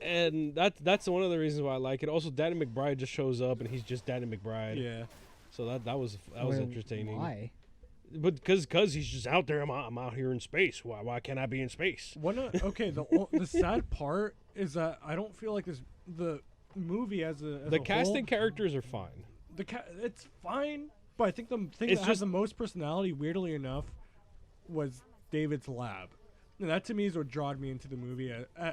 and that's one of the reasons why I like it. Also, Danny McBride just shows up and he's just Danny McBride. Yeah. So that was entertaining. Why? But because he's just out there. I'm out here in space. Why can't I be in space? Okay. The sad part is that I don't feel like the movie as the casting characters are fine. It's fine, but I think the thing that has the most personality, weirdly enough, was David's lab. And that to me is what drawed me into the movie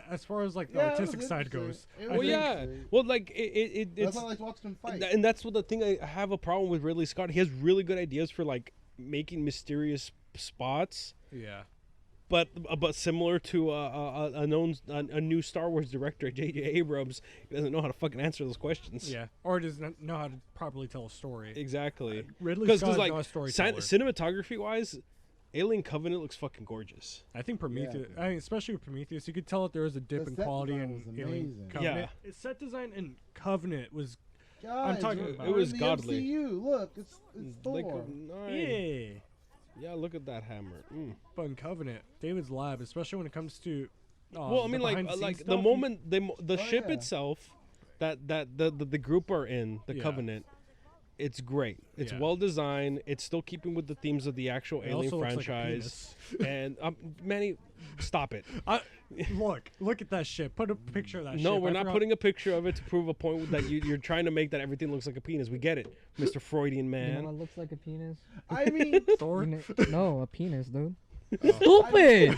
as far as like the artistic side goes. Well, yeah. Well, like it's. That's why I like watching him fight. And that's what the thing I have a problem with Ridley Scott. He has really good ideas for like making mysterious spots. Yeah. But similar to a new Star Wars director, J.J. Abrams, he doesn't know how to fucking answer those questions. Yeah, or doesn't know how to properly tell a story. Exactly. Ridley Scott is like, not a storyteller. Cinematography-wise, Alien Covenant looks fucking gorgeous. I think Prometheus, especially with Prometheus, you could tell that there was a dip in quality in Alien Covenant. Yeah. Its set design in Covenant was. Guys, I'm talking about. It was the godly. MCU. Look, it's Like, Thor. Yeah. Yeah, look at that hammer. But in Covenant, David's lab, especially when it comes to. Well, I mean, like the moment the ship itself, that the group are in the Covenant, it's great. It's well designed. It's still keeping with the themes of the actual Alien franchise. And Manny, stop it. Look at that ship. Put a picture of that ship. No, we're not putting a picture of it to prove a point that you're trying to make that everything looks like a penis. We get it, Mr. Freudian man. You know what looks like a penis? I mean, Thor. No, a penis, dude. Stupid.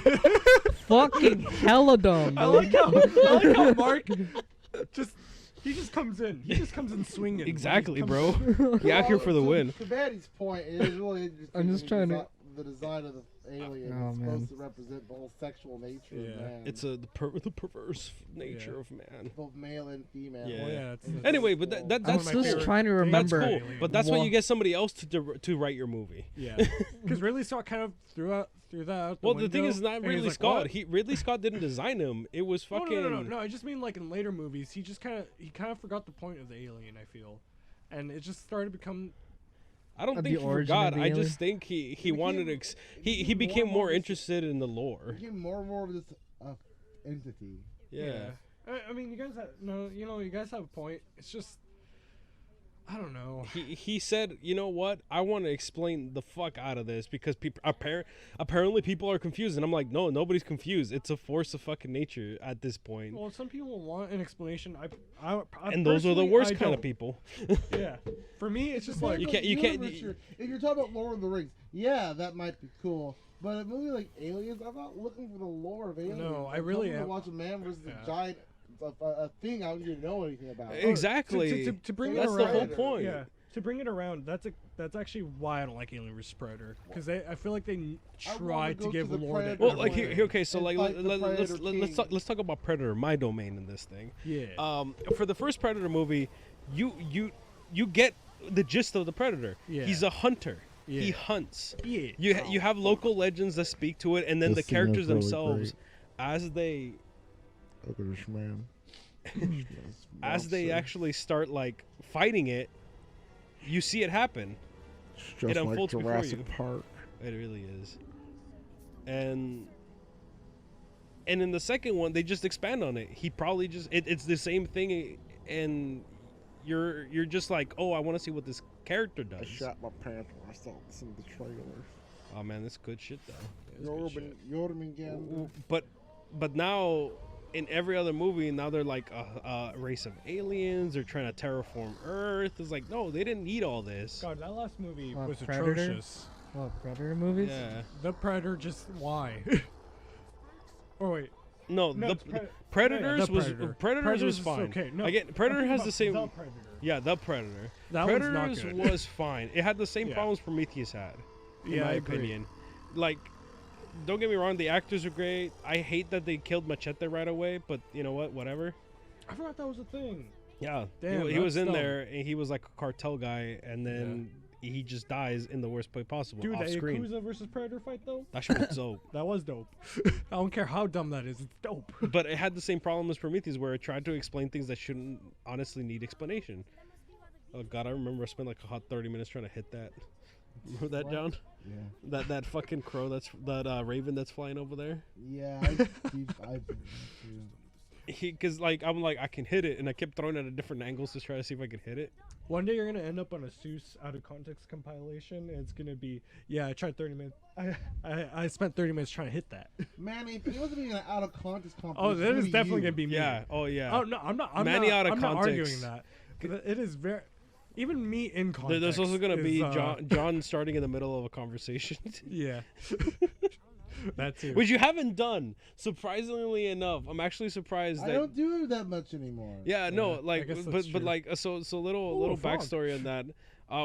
Fucking hella dumb. I like how Mark he just comes in. He just comes in swinging. Exactly, bro. You're out here for the win. To Maddie's point, it is really interesting. I'm just trying to. The design of the alien is supposed to represent the whole sexual nature of man. It's the perverse nature of man. Both male and female. Yeah. Well, yeah that's Anyway, but that's I'm just trying to remember. That's cool. But that's why you get somebody else to write your movie. Yeah, because Ridley Scott kind of threw that out the Well, window, the thing is not and Ridley he's Scott. like, Ridley Scott didn't design him. It was fucking. No. I just mean like in later movies, he kind of forgot the point of the alien. I feel, and it just started to become. I don't think he forgot. I just think he wanted to. He became more interested in the lore. He became more and more of this entity. Yeah. I mean, you guys have a point. It's just. I don't know. He said, you know what? I want to explain the fuck out of this because apparently people are confused, and I'm like, no, nobody's confused. It's a force of fucking nature at this point. Well, some people want an explanation. And those are the worst kind of people. Yeah. For me, it's just like If you're talking about Lord of the Rings, yeah, that might be cool. But a movie like Aliens, I'm not looking for the lore of Aliens. No, I really am. To watch a man versus a giant. A thing I don't even know anything about. Exactly. To bring that's it around, the whole point. Yeah. To bring it around, that's actually why I don't like Alien vs Predator, because I feel like they tried to give lore to well, like here, okay, so like let's talk about Predator, my domain in this thing. Yeah. For the first Predator movie, you get the gist of the Predator. Yeah. He's a hunter. Yeah. He hunts. Yeah. You have local legends that speak to it, and then the characters themselves, as they. Look at this man. As they actually start like fighting it, you see it happen. Just it unfolds like Jurassic before you. Park. It really is. And in the second one, they just expand on it. He probably just it's the same thing, and you're just like, oh, I want to see what this character does. I shot my pants when I saw this in the trailer. Oh man, that's good shit though. Jordan But now. In every other movie, now they're like a race of aliens. They're trying to terraform Earth. It's like, no, they didn't need all this. God, that last movie was Predator? atrocious. What, Predator movies? Yeah. The Predator, just why? Oh wait. No, the Predators was Predator. Predators was fine. Okay, no. Again, Predator has the same. The Predator. Yeah, the Predator. That Predators one's not good. was fine. It had the same problems Prometheus had, in my I agree. opinion. Like, don't get me wrong, the actors are great. I hate that they killed Machete right away, but you know what? Whatever. I forgot that was a thing. Yeah, Damn, he was in dumb. there, and he was like a cartel guy, and then he just dies in the worst way possible, Dude, off that screen. Yakuza versus Predator fight though? That shit was dope. That was dope. I don't care how dumb that is, it's dope. But it had the same problem as Prometheus, where it tried to explain things that shouldn't honestly need explanation. Oh god, I remember I spent like a hot 30 minutes trying to hit that. Remember that, John? Yeah. That fucking crow, that raven that's flying over there. Yeah, Because like I'm like I can hit it, and I kept throwing it at different angles to try to see if I could hit it. One day you're gonna end up on a Seuss out of context compilation, and it's gonna be, yeah, I tried 30 minutes. I spent 30 minutes trying to hit that. Manny, if it wasn't even an out of context compilation. Oh, that is definitely gonna be me. Yeah. Oh yeah. Oh no, I'm not. Manny out of I'm not arguing context. that. 'Cause it is very. Even me in context. There's also gonna be John starting in the middle of a conversation. Yeah. That too. Which you haven't done, surprisingly enough. I'm actually surprised I that. don't do that much anymore. Yeah, no, I like, guess but that's true. like, so little Ooh, a frog. backstory on that.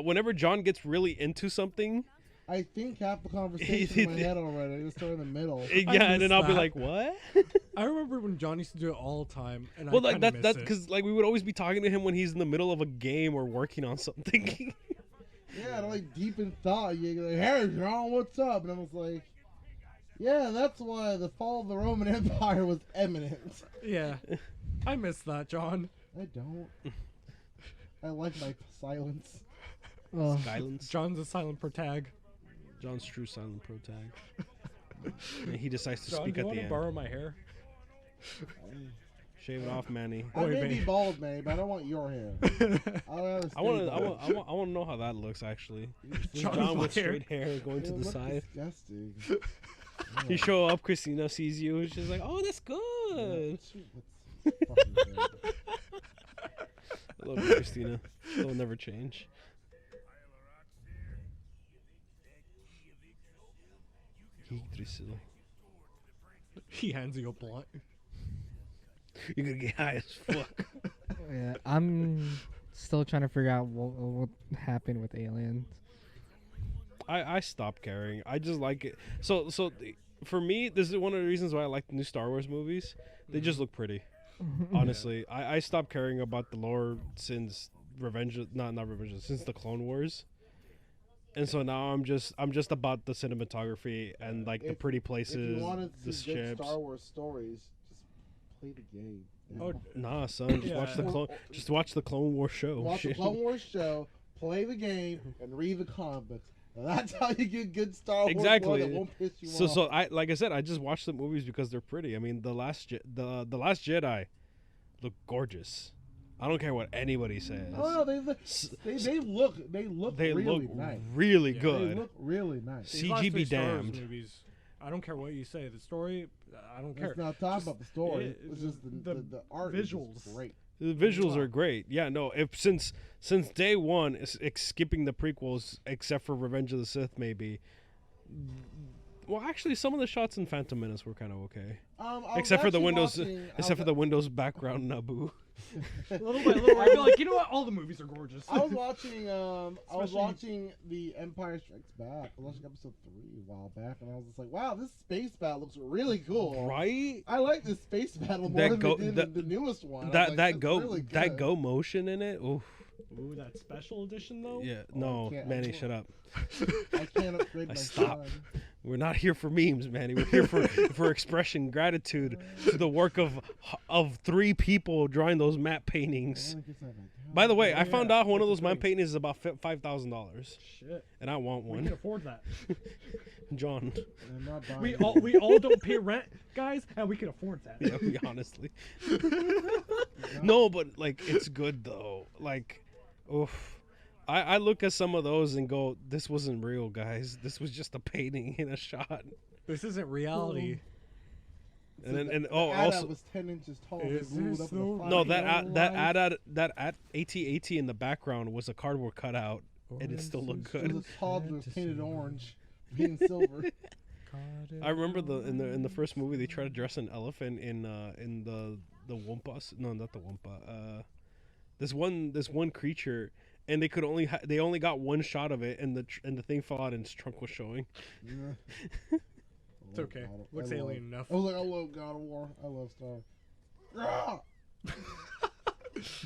Whenever John gets really into something, I think half the conversation in my head already. I just start in the middle. yeah, and then I'll be that. like, what? I remember when John used to do it all the time, and Well, I like kinda that's miss it. because like we would always be talking to him when he's in the middle of a game or working on something. Yeah, and like deep in thought, you're like, "Hey, John, what's up?" And I was like, "Yeah, that's why the fall of the Roman Empire was imminent." Yeah, I miss that, John. I don't. I like my silence. Well, Silence. John's a silent protag. John's true silent pro tag. And he decides to John, speak do you at want the to end. borrow my hair? Shave it off, Manny. I Wait, may babe. be bald, man, but I don't want your hair. I want to know how that looks actually. John's John with hair. straight hair going to the side. Disgusting. You show up, Christina sees you, and she's like, "Oh, that's good." I love you, Christina. It'll never change. He hands you a blunt. You're gonna get high as fuck. yeah, I'm still trying to figure out what happened with aliens. I stopped caring. I just like it. So for me, this is one of the reasons why I like the new Star Wars movies. They just look pretty. Honestly, I stopped caring about the lore since since the Clone Wars. And so now I'm just about the cinematography and like the pretty places, If you wanted the to see good ships. Star Wars stories, just play the game. Oh, Nah, son, just watch the Clone Wars show. Watch the Shit. Clone Wars show, play the game, and read the comic books. That's how you get good Star Wars Exactly. lore that won't piss you off. So like I said, I just watch the movies because they're pretty. I mean, the last Jedi looked gorgeous. I don't care what anybody says. Oh no, they look really nice. really Yeah. good. They look really nice. These last CG be three Star Wars damned. movies, I don't care what you say. The story, I don't care. Let's not talk Just- about the story. It's just the the art visuals. is just great. The visuals are great. Yeah, no. If since day one, skipping the prequels, except for Revenge of the Sith, maybe. Well, actually, some of the shots in Phantom Menace were kind of okay, I was except for the actually Windows, watching- I except for was- the Windows background Naboo. Little by little, I feel like, you know what? All the movies are gorgeous. I was watching Especially- watching The Empire Strikes Back. I was watching episode 3 a while back, and I was just like, "Wow, this space battle looks really cool." Right? I like this space battle more That than go- they did that- in the newest one. I was That like, that "That's go really that good." go motion in it. Oof. Ooh, that special edition though. Yeah. Oh, No, I can't- Manny, shut up. I can't upgrade my Stop. son. We're not here for memes, Manny. We're here for expression, gratitude to the work of 3 people drawing those matte paintings. Oh, I guess I like- By the way, I yeah, found out one of that's those the matte thing. paintings is about $5,000, Shit. and I want We can one. afford that. John, I'm not buying we it. all don't pay rent, guys, and we can afford that. yeah, honestly. No, but like it's good though. Like, oof. I look at some of those and go, "This wasn't real, guys. This was just a painting in a shot." This isn't reality. And then The oh, AT-AT also was 10 inches tall. Is They glued this up in the the front. no, Real that AT-AT in the background was a cardboard cutout, and it still looked It good. was a toddler painted orange, being silver. I remember in the first movie they tried to dress an elephant in the Wumpas. No, not the Wumpa. This one creature, and they could they only got one shot of it, and the thing fell out and its trunk was showing. Yeah. It's okay. Looks alien enough. I was like, I love God of War. I love Star Wars. Ah!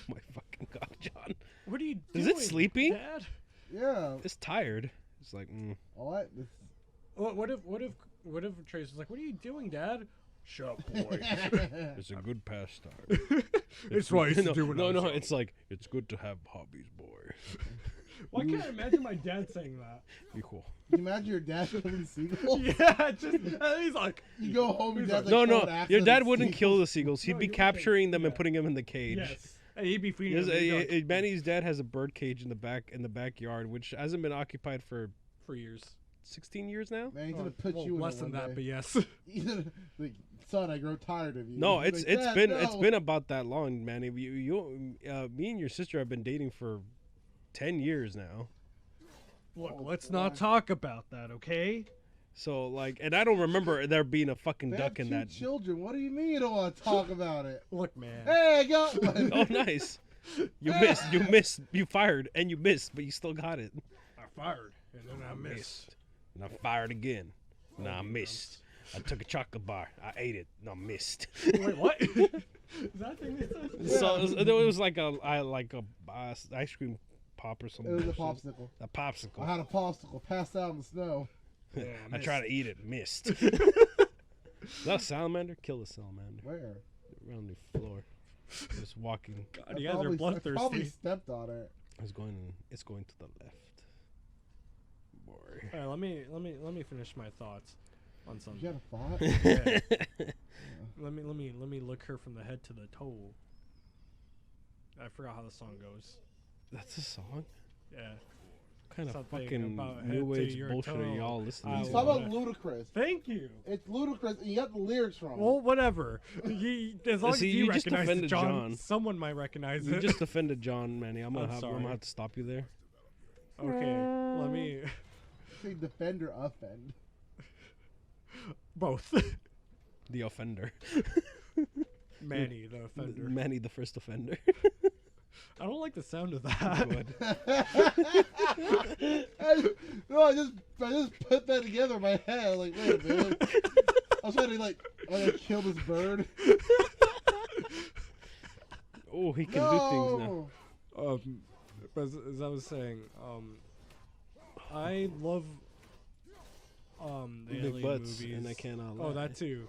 My fucking god, John! What are you Is doing? it sleeping? Dad? Yeah. It's tired. It's like All right. This What if Trace was like, "What are you doing, Dad?" Shut up, boy. it's a good pastime. It's what I used to no, do when I no, was no. young. It's like it's good to have hobbies, boy. Why can't I imagine my dad saying that? Be cool. Can you imagine your dad killing seagulls? Yeah, just he's like, You go home, your dad's like, No, throwing no. axes Your at dad the wouldn't kill the seagulls. seagulls. He'd No, be he wouldn't. capturing them and Yeah. putting them in the cage. yes, and he'd be feeding There's him. He'd be like, Manny's dad has a bird cage in the backyard, which hasn't been occupied for for years. 16 years now. Man, he's Oh, gonna put well, you in less it than one that, day. but yes. He's gonna, like, son, I grow tired of you. No, He's it's like, been "Dad, it's no." been about that long, Manny. Me and your sister have been dating for 10 years now. Look, Oh, let's God. not talk about that, okay? So like, and I don't remember there being a fucking They duck have in two that. children. What do you mean you don't want to talk about it? Look, man. Hey, I got one. Oh, nice. You missed, you fired, and you missed, but you still got it. I fired, and then I missed. And I fired again. And I missed. I took a chocolate bar. I ate it. And I missed. Wait, what? Is that thing they said? So it was like a ice cream pop or It something. was a popsicle. A I popsicle. had a popsicle passed out in the snow. Yeah, I tried to eat it. Missed. Is that a salamander? Kill the salamander. Where? Around the floor. Just walking. God, you guys are bloodthirsty. probably stepped on it. It's going to the left. Boy. All right, let me finish my thoughts on You something. had a thought? Yeah. Let me look her from the head to the toe. I forgot how the song goes. That's a song? Yeah. What kind of Something fucking about new head to age your bullshit are toe. y'all listening I He's to? talking wanna- about ludicrous. Thank you. It's ludicrous, and you got the lyrics wrong. Well, whatever. As long See, as you you just recognize it, offended John, John. someone might recognize You it. just offended John, Manny. I'm I'm gonna sorry. have to stop you there. Okay, let me Say defend or offend. both. The offender. Manny, the offender. Manny, the first offender. I don't like the sound of that. Good. I just put that together in my head. Like, wait a minute. I was trying to I'm gonna kill this bird. Oh, he can do things now. No. But as I was saying, I love the Big alien butts, movies. and I cannot lie. Oh, that too.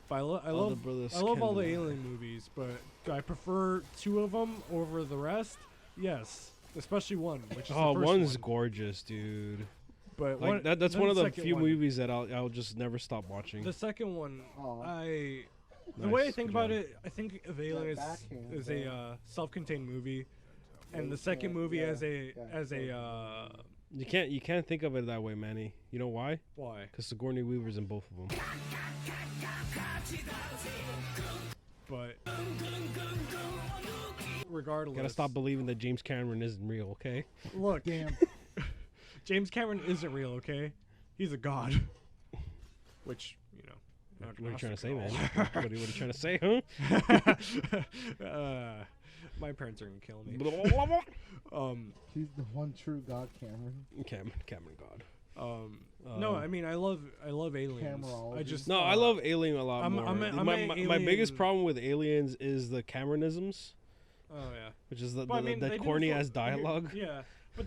But I All the love brothers I love all the cannot lie. alien movies, but do I prefer two of them over the rest? Yes, especially one, which is Oh, the first one's one. gorgeous, dude. But Like that's then one of the second few one- movies that I'll just never stop watching. The second one, Aw. the way I Nice, think good about job. it, I think of Alien backhand, is bro. a self-contained movie, and the Yeah, second movie yeah, as a yeah. You can't think of it that way, Manny. You know why? Why? Because Sigourney Weaver's in both of them. But regardless, Gotta stop believing that James Cameron isn't real, okay? Look, Damn. James Cameron isn't real, okay? He's a god. Which, What are you trying to say, man? agnostic What are you trying to say, huh? and all. My parents are gonna kill me. He's the one true God, Cameron. Cameron God. No, I mean I love aliens. Camerology. I just No, I love Alien a lot I'm- more. I'm a- my biggest Alien- problem with Aliens is the Cameronisms, Oh yeah. which is the But I mean, they that do corny fo- ass dialogue. Yeah, but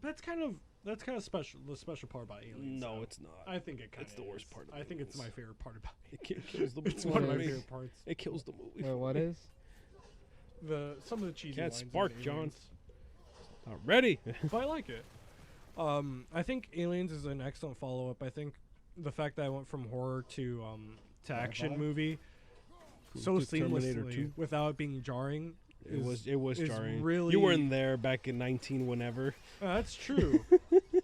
that's kind of special. The special part about aliens. No, though. it's not. I think it kind of. It's the worst part of I think it's my Aliens. favorite part about it. It kills the movie. It's one of my What is- favorite parts. It kills the movie. Wait, what is? Some of the cheesy Can't lines in spark, John. Aliens. Not ready. But I like it. I think Aliens is an excellent follow-up. I think the fact that I went from horror to action Sci-fi? movie so To Terminator seamlessly 2. without it being jarring. It was is jarring. really- You weren't there back in 19 whenever. That's true.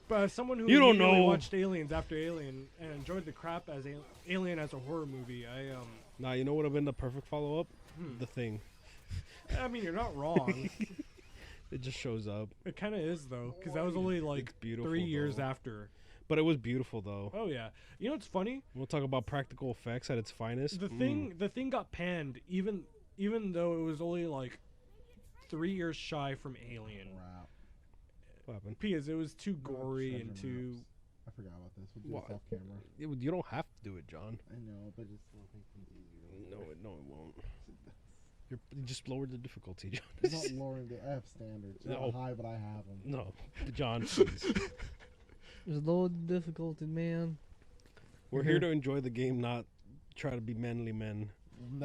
But as someone who You don't immediately know. watched Aliens after Alien and enjoyed the crap as Alien as a horror movie, Nah, you know what would have been the perfect follow-up? The Thing. I mean, you're not wrong. It just shows up. It kind of is though, because that was only like It's beautiful, 3 years though. after. But it was beautiful, though. Oh yeah, you know what's funny? We'll talk about practical effects at its finest. The thing got panned even though it was only like 3 years shy from Alien, Wow. What happened? because it was too gory treasure and too. maps. I forgot about this. We'll do What? this off camera. You don't have to do it, John. I know, but it's still makes things easier. No, it won't. You just lowered the difficulty, John. It's not lowering the I have standards. They're No. not high, but I have them. No, John, please. There's low difficulty, man. We're here to enjoy the game, not try to be manly men.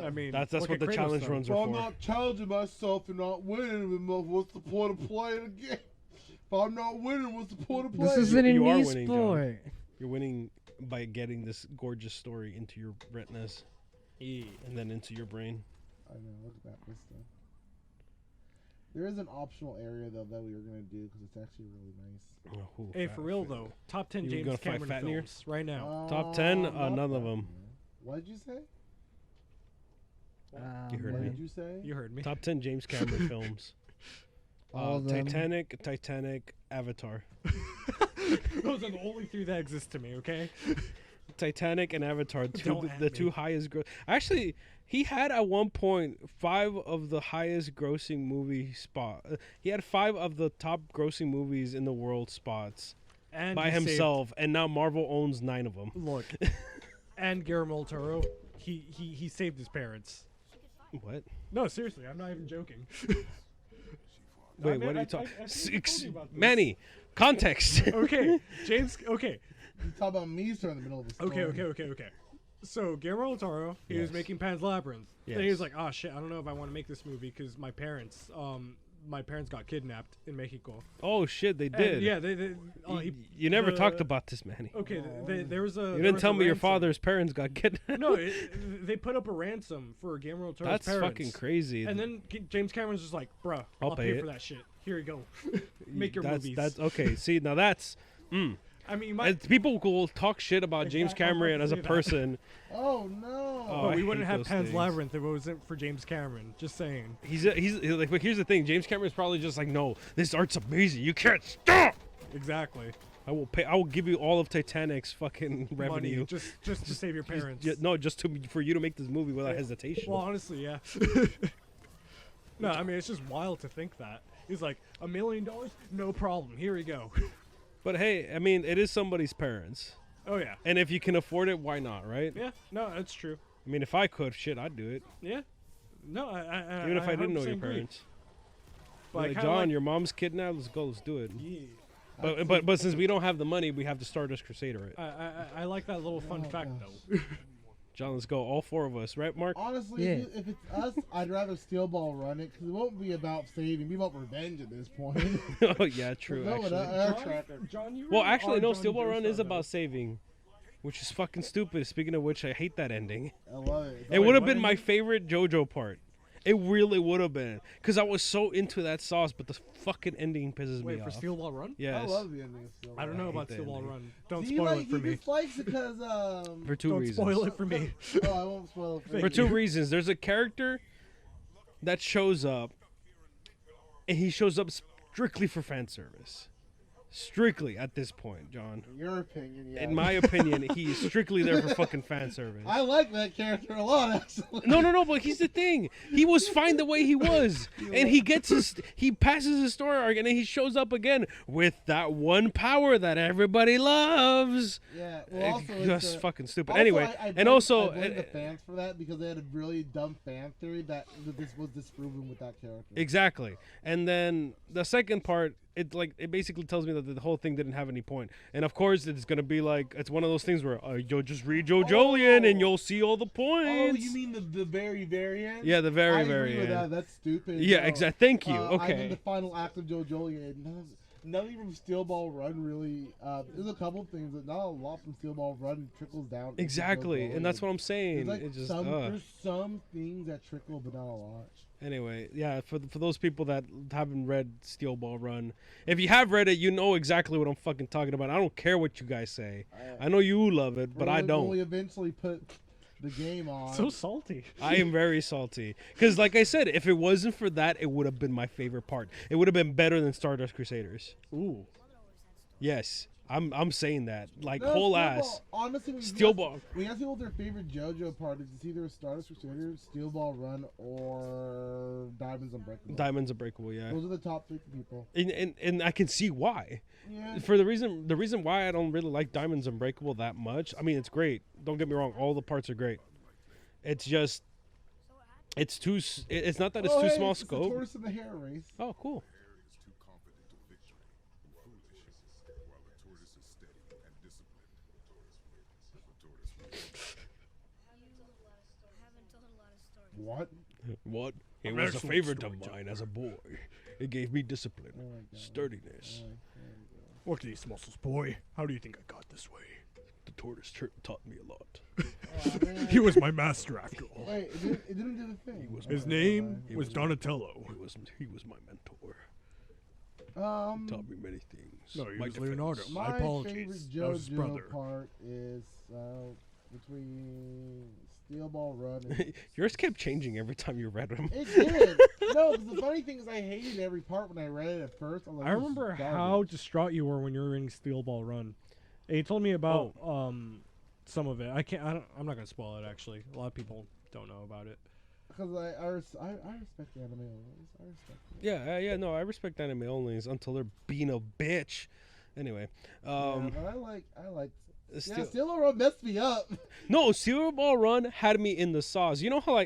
I mean, That's look what at the Kratos, challenge though. runs are Well, I'm for. not challenging myself and not winning. What's the point of playing a game? If I'm not winning, what's the point of playing? This isn't You an are winning, John. e-sport. You're winning by getting this gorgeous story into your retinas. And then into your brain. I know. Look at that vista. There is an optional area though that we were gonna do because it's actually really nice. Oh, Hey, for real though, top 10 James Cameron films right now. Top 10, not none of that, them. man. What did you say? You heard What me. did you say? You heard me. Top 10 James Cameron films. All of them. Titanic, Avatar. Those are the only 3 that exist to me. Okay. Titanic and Avatar, Don't at the me. 2 highest gross. Actually, he had at one point 5 of the highest grossing movie he had 5 of the top grossing movies in the world spots And by he saved- himself, and now Marvel owns 9 of them. Look, and Guillermo del Toro, he saved his parents. What? No, seriously, I'm not even joking. Wait, mean, what are I- you talking? I think I told you about this. Manny, context. Okay, James. Okay, You talk about me starting in the middle of the story. okay. So Guillermo del Toro, he was Yes. making Pan's Labyrinth. Then he was Yes. like, "Oh shit, I don't know if I want to make this movie because my parents got kidnapped in Mexico." Oh shit, they And did. yeah, they You never the- talked about this, Manny. Okay, there was a. You there didn't was tell a me your ransom. father's parents got kidnapped. No, they put up a ransom for Guillermo del Toro's That's parents. fucking crazy. And then James Cameron's just like, "Bruh, I'll I'll pay pay it." for that shit. Here you go. Make your that's, movies." That's okay. See, now that's. I mean, my, People will talk shit about James Exactly, I was about Cameron to as a say that. person. Oh no. Oh, but I we wouldn't hate have those Pan's things. Labyrinth if it wasn't for James Cameron. Just saying. He's like, but here's the thing. James Cameron's probably just like, no, this art's amazing. You can't stop. Exactly. I will pay. I will give you all of Titanic's fucking revenue. Money, just to save your parents. No, just for you to make this movie without hesitation. Well, honestly, yeah. No, I mean it's just wild to think that. He's like, $1 million? No problem. Here you go. But hey, I mean, it is somebody's parents, Oh yeah. and if you can afford it, why not, right? Yeah. No, that's true. I mean, if I could, shit, I'd do it. Yeah. No, I Even if I didn't know 100% your agree. parents. But I Like, kinda John, like- your mom's kidnapped. Let's go. Let's do it. Yeah. But since we don't have the money, we have to Stardust Crusader it. I like that little fun Oh, fact gosh. though. John, let's go. All 4 of us, right, Mark? Honestly, Yeah. if it's us, I'd rather Steel Ball run it because it won't be about saving, it'll be about revenge at this point. Oh yeah, true. No, Actually. John, you Well, really actually, are no. Johnny Steel Ball Joe Run is style, about saving, which is fucking stupid. Speaking of which, I hate that ending. I love it. It would have what been my ending? favorite JoJo part. It really would have been, because I was so into that sauce, but the fucking ending pisses Wait me for off. Steel Ball Run? Yes. I love the ending of Steel Ball. I don't know hate about the Steel Ball ending. Run. Don't Do you spoil like, it for he me. dislikes it because For 2 Don't reasons. spoil it for me. Oh, I won't spoil it for For you. 2 reasons. There's a character that shows up, and he shows up strictly for fan service. Strictly at this point, John. In your opinion, yeah. In my opinion, he is strictly there for fucking fan service. I like that character a lot, actually. No, but here's the thing. He was fine the way he was. And he passes his story arc, and then he shows up again with that one power that everybody loves. Yeah. Well, also, it's Just fucking stupid. also, Anyway, I and blame- also, I blame the fans for that because they had a really dumb fan theory that this was disproven with that character. exactly. And then the second part, it basically tells me that the whole thing didn't have any point. And of course, it's gonna be like, it's one of those things where you'll just read JoJolian and you'll see all the points. Oh, you mean the very end? Yeah, the very, I very agree with end. that. That's stupid. Yeah, No. exactly. Thank you. I'm in Okay. the final act of JoJolian. Nothing from Steel Ball Run really. There's a couple of things, but not a lot from Steel Ball Run trickles down. into Exactly, and that's what I'm saying. There's, like, It just there's some things that trickle, but not a lot. Anyway, yeah, for those people that haven't read Steel Ball Run, if you have read it, you know exactly what I'm fucking talking about. I don't care what you guys say. I know you love it, but I When don't. we eventually put the game on. So salty. I am very salty. Because, like I said, if it wasn't for that, it would have been my favorite part. It would have been better than Stardust Crusaders. Ooh. Yes, I'm saying that. Like, No, whole Steel ass. Ball, honestly, Steel Ball. We ask people what their favorite JoJo part is. It's either Stardust Crusaders, Steel Ball Run, or Diamonds Unbreakable. Diamonds Unbreakable, yeah. Those are the top 3 people. And I can see why. Yeah. For the reason why I don't really like Diamonds Unbreakable that much. I mean, it's great. Don't get me wrong. All the parts are great. It's just, it's not that it's too small it's scope. The tortoise and the hare race. Oh, cool. What? What? It An was a excellent favorite of storyteller. mine as a boy. It gave me discipline, Oh my God. sturdiness. What are these muscles, boy? How do you think I got this way? The tortoise taught me a lot. Oh, man. He was my master after all. Wait, it didn't do the thing. He was His my- name He was was- Donatello. He was my mentor. Taught me many things. No, he My was defense. Leonardo. My My apologies. favorite That was his brother. JoJo part is between Steel Ball Run and Yours kept changing every time you read them. it did. No, 'cause the funny thing is I hated every part when I read it at first. I'm like, I this is remember garbage. how distraught you were when you were reading Steel Ball Run. And you told me about some of it. I'm not gonna spoil it. Actually, a lot of people don't know about it. Because I respect the anime always. I respect it. Yeah, no, I respect anime onlys until they're being a bitch. Anyway, Yeah, but I like. Yeah, Steel- Steel Ball Run messed me up. no, Steel Ball Run had me in the sauce. You know how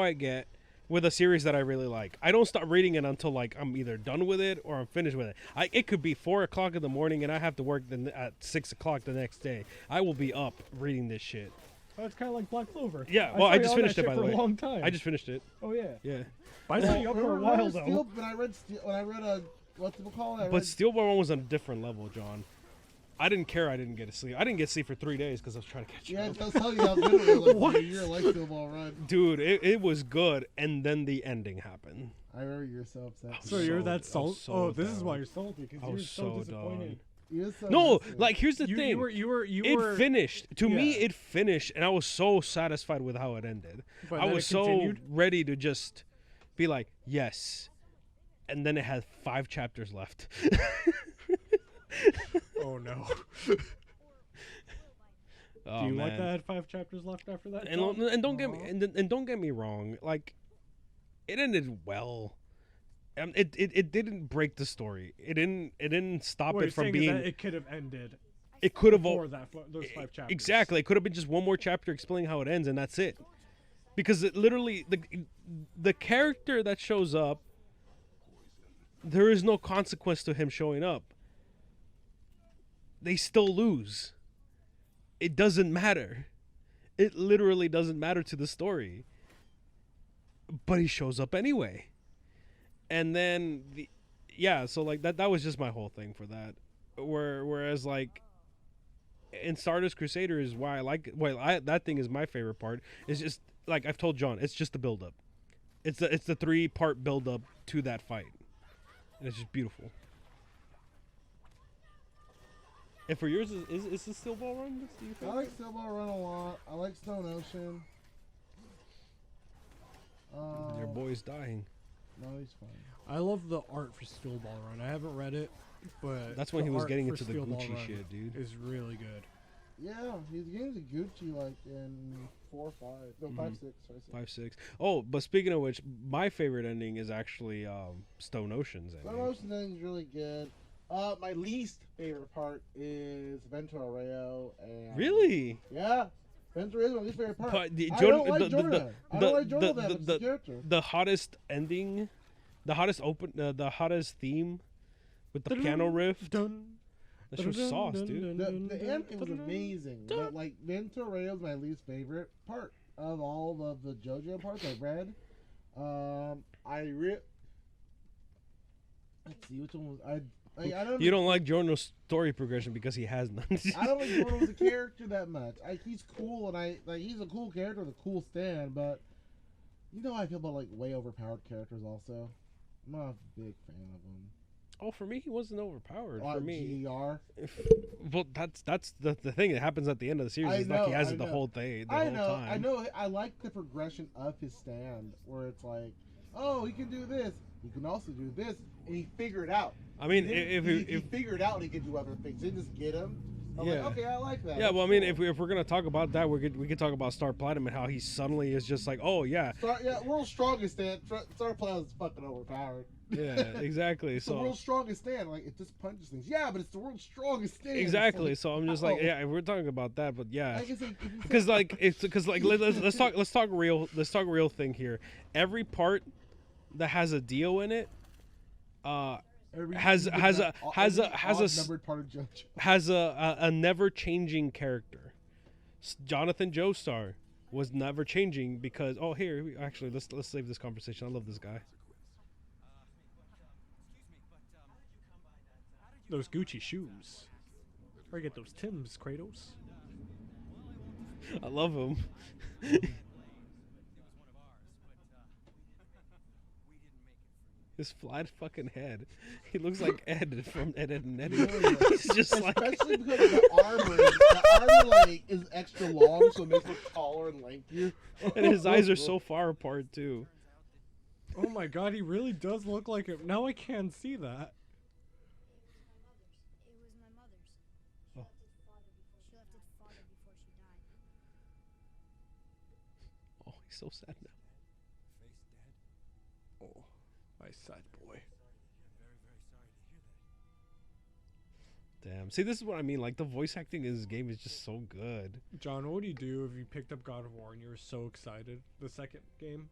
I get with a series that I really like. I don't stop reading it until like I'm either done with it or I'm finished with it. It could be 4:00 in the morning and I have to work at 6:00 the next day. I will be up reading this shit. Oh, it's kind of like Black Clover. Yeah, I well, saw I you just on that finished it shit by for the way. a long time. I just finished it. Oh yeah. Yeah. But I saw you up for a while though. When I read what's it called? But Steel Ball Run was on a different level, John. I didn't care. I didn't get to sleep. I didn't get sleep for 3 days because I was trying to catch Yeah, up. I was telling you how good it was. What? Like, you're like Steel Ball Run. Dude, it was good, and then the ending happened. I remember you're so upset. So you're so- that I was salt. so Oh, this is down. why you're salty because I you're was so so disappointed. You're so No, upset. like here's the You thing. were It finished. To me, Yeah. it finished, and I was so satisfied with how it ended. But I then was it so continued? ready to just be like, yes. And then it had 5 chapters left. Oh no. Oh, Do you like man. that? 5 chapters left after that. And, John? and don't get me and don't get me wrong. Like, it ended well. It didn't break the story. It didn't stop What it you're from saying is being. that it could have ended It could have before those 5 chapters. exactly. It could have been just one more chapter explaining how it ends, and that's it. Because it literally the character that shows up, there is no consequence to him showing up. They still lose. It doesn't matter. It literally doesn't matter to the story. But he shows up anyway. And then so like that was just my whole thing for that. Whereas like in Stardust Crusader is why I like it. Well, that thing is my favorite part. It's just like I've told John, it's just the build up. It's the 3-part build up to that fight. And it's just beautiful. And for yours, is the Steel Ball Run? Do you I think? like Steel Ball Run a lot. I like Stone Ocean. Your boy's dying. No, he's fine. I love the art for Steel Ball Run. I haven't read it, but That's when the he was art getting for into the Steel Ball Gucci Run shit, dude. is really good. Yeah, he's getting to Gucci like in 4 or 5. No, 5, 6. Sorry, 5-6. Oh, but speaking of which, my favorite ending is actually Stone Ocean's ending. Stone Ocean ending is really good. My least favorite part is Ventura Rayo. And Really? Yeah. Ventura is my least favorite part. But I don't like Jordan. I don't like Jordan that much as a character. The hottest ending, the hottest theme with the piano riff. That's your sauce, dude. The ending was amazing, but like Ventura Rayo is my least favorite part of all of the JoJo parts I've read. Let's see which one was I don't. You don't like Jorno's story progression because he has none. I don't like Jordan as a character that much. He's cool and he's a cool character with a cool stand, but you know how I feel about like way overpowered characters. Also, I'm not a big fan of them. Oh, for me, he wasn't overpowered. For me, GDR. Well, that's the thing that happens at the end of the series. Is like he has it the whole day. I know. I like the progression of his stand, where it's like, oh, he can do this. He can also do this, and he figured it out. I mean, he figured out he could do other things. He didn't just get him. I'm like, okay, I like that. Yeah, That's well, I mean, cool. if we're gonna talk about that, we could talk about Star Platinum and how he suddenly is just like, oh yeah, world's strongest stand. Star Platinum is fucking overpowered. yeah, exactly. It's the So world's strongest stand. Like it just punches things. Yeah, but it's the world's strongest stand. exactly. It's So I'm just ow. like, yeah, we're talking about that, but yeah, like, it's like, because let's talk real thing here. Every part that has a Dio in it, has a never changing character. Jonathan Joestar was never changing because actually let's save this conversation. I love this guy. Those Gucci shoes. Where you get those Timbs, Kratos? I love him. His flat fucking head. He looks like Ed from Ed, Ed and Eddie. He's just especially because the armor like is extra long, so it makes him taller and lankier. And his eyes are so far apart too. Oh my god, he really does look like it. Now I can't see that. It was my mother's. Oh. She left its father before she died. Oh, he's so sad now. Oh, my sad boy. Damn. See, this is what I mean. Like, the voice acting in this game is just so good. John, what would you do if you picked up God of War and you were so excited? The second game?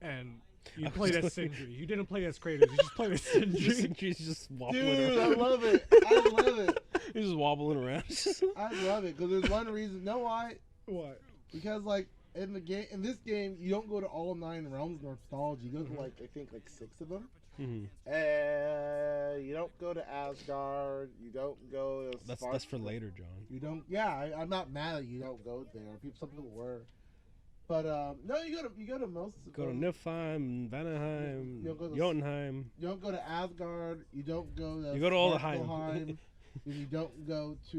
And you played as Sindri. You didn't play as Kratos. You just played as Sindri. Sindri's just wobbling Dude, around. I love it. I love it. He's just wobbling around. I love it because there's one reason. Know why? What? Because like in this game, you don't go to all 9 realms of nostalgia. You go to like I think like 6 of them. You don't go to Asgard. You don't go to. That's for later, John. You don't. Yeah, I'm not mad that you don't go there. Some people were. But no, you go to most. Go to Niflheim, Vanaheim, Jotunheim. You don't go to Asgard. You don't go to. You go to all the Svartalfheim, and you don't go to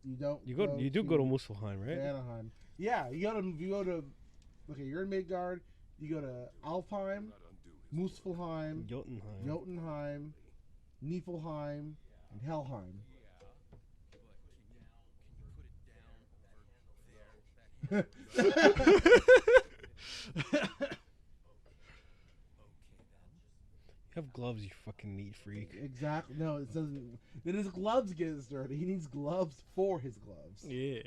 You don't. You do go to Muspelheim, right? Anaheim. Yeah, you go to. Okay, you're in Midgard. You go to Alfheim, Muspelheim, Jotunheim, Niflheim, and Helheim. You have gloves, you fucking neat freak. Exactly. No, it doesn't. Then his gloves get his dirty. He needs gloves for his gloves. Yeah.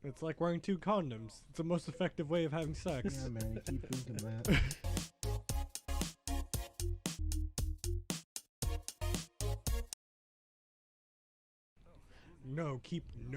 It's like wearing 2 condoms. It's the most effective way of having sex. Yeah, man. Keep thinking that. No, keep no.